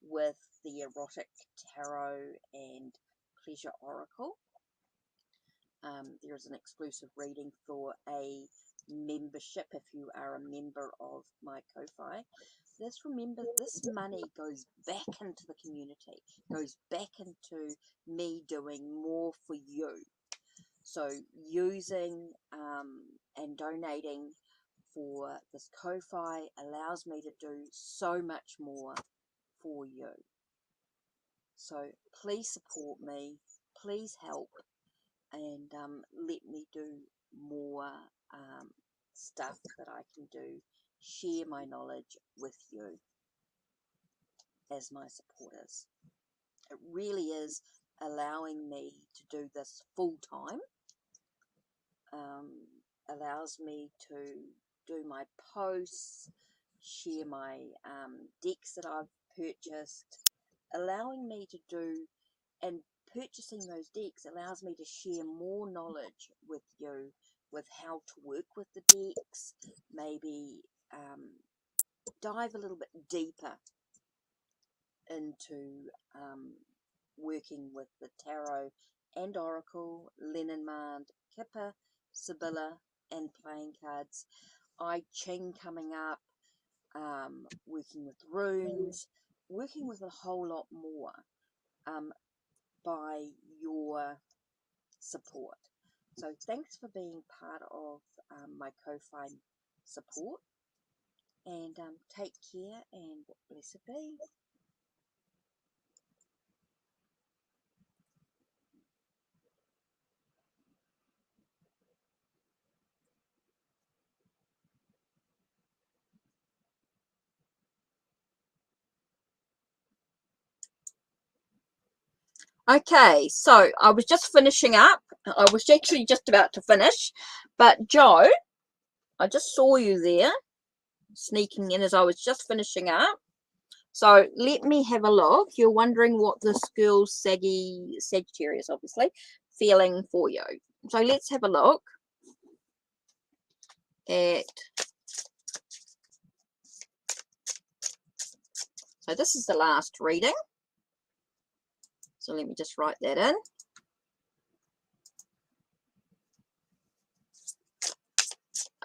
with the erotic tarot and pleasure oracle. There is an exclusive reading for a membership if you are a member of my Ko-Fi. Remember, this money goes back into the community, goes back into me doing more for you. So using and donating for this Ko-Fi allows me to do so much more for you. So please support me, please help, and let me do more stuff that I can do, share my knowledge with you as my supporters. It really is allowing me to do this full time, allows me to do my posts, share my decks that I've purchased, allowing me to do, and purchasing those decks allows me to share more knowledge with you, with how to work with the decks, maybe dive a little bit deeper into working with the tarot and oracle, Lenormand, Kipper, Sibylla, and playing cards. I Ching coming up, working with runes, working with a whole lot more by your support. So thanks for being part of my Ko-Fi support, and take care and blessed be. Okay, so I was just finishing up. I was actually just about to finish, but Joe, I just saw you there sneaking in as I was just finishing up. So let me have a look. You're wondering what this girl's saggy Sagittarius, obviously, feeling for you. So let's have a look at. So this is the last reading. So let me just write that in.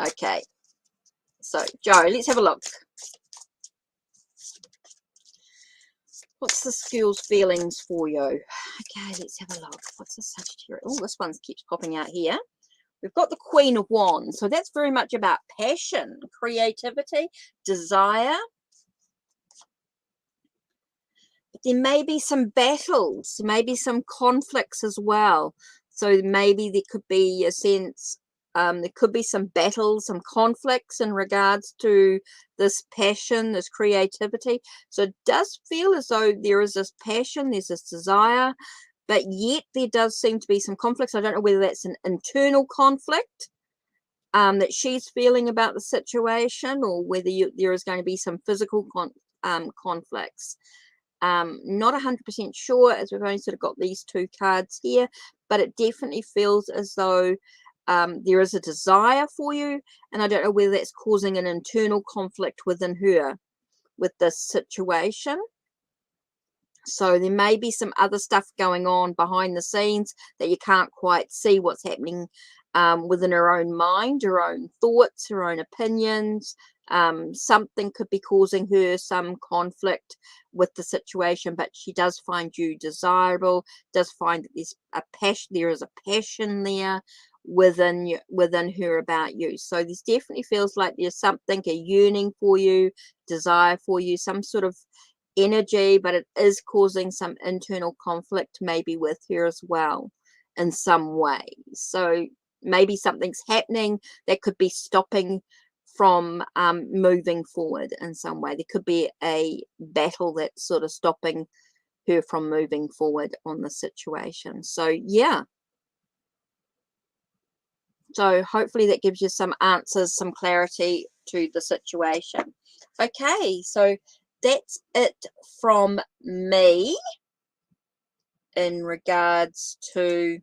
Okay. So Joe, let's have a look. What's the girl's feelings for you? Okay, let's have a look. What's the Sagittarius? Oh, this one keeps popping out here. We've got the Queen of Wands. So that's very much about passion, creativity, desire. But there may be some battles, maybe some conflicts as well. So maybe there could be a sense, there could be some battles, some conflicts in regards to this passion, this creativity. So it does feel as though there is this passion, there's this desire, but yet there does seem to be some conflicts. I don't know whether that's an internal conflict that she's feeling about the situation, or whether there is going to be some physical conflicts. Not 100% sure, as we've only sort of got these two cards here, but it definitely feels as though there is a desire for you, and I don't know whether that's causing an internal conflict within her with this situation. So there may be some other stuff going on behind the scenes that you can't quite see what's happening within her own mind, her own thoughts, her own opinions. Something could be causing her some conflict with the situation, but she does find you desirable, does find that there's a passion, there is a passion there within her about you. So this definitely feels like there's something, a yearning for you, desire for you, some sort of energy, but it is causing some internal conflict maybe with her as well in some way. So maybe something's happening that could be stopping from moving forward in some way. There could be a battle that's sort of stopping her from moving forward on the situation. So yeah, so hopefully that gives you some answers, some clarity to the situation. Okay, so that's it from me in regards to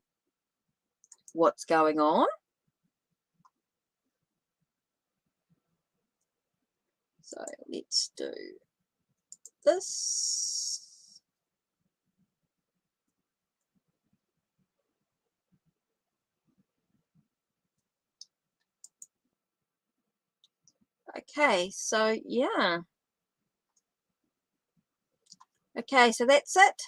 what's going on. So let's do this. Okay, so yeah. Okay, so that's it.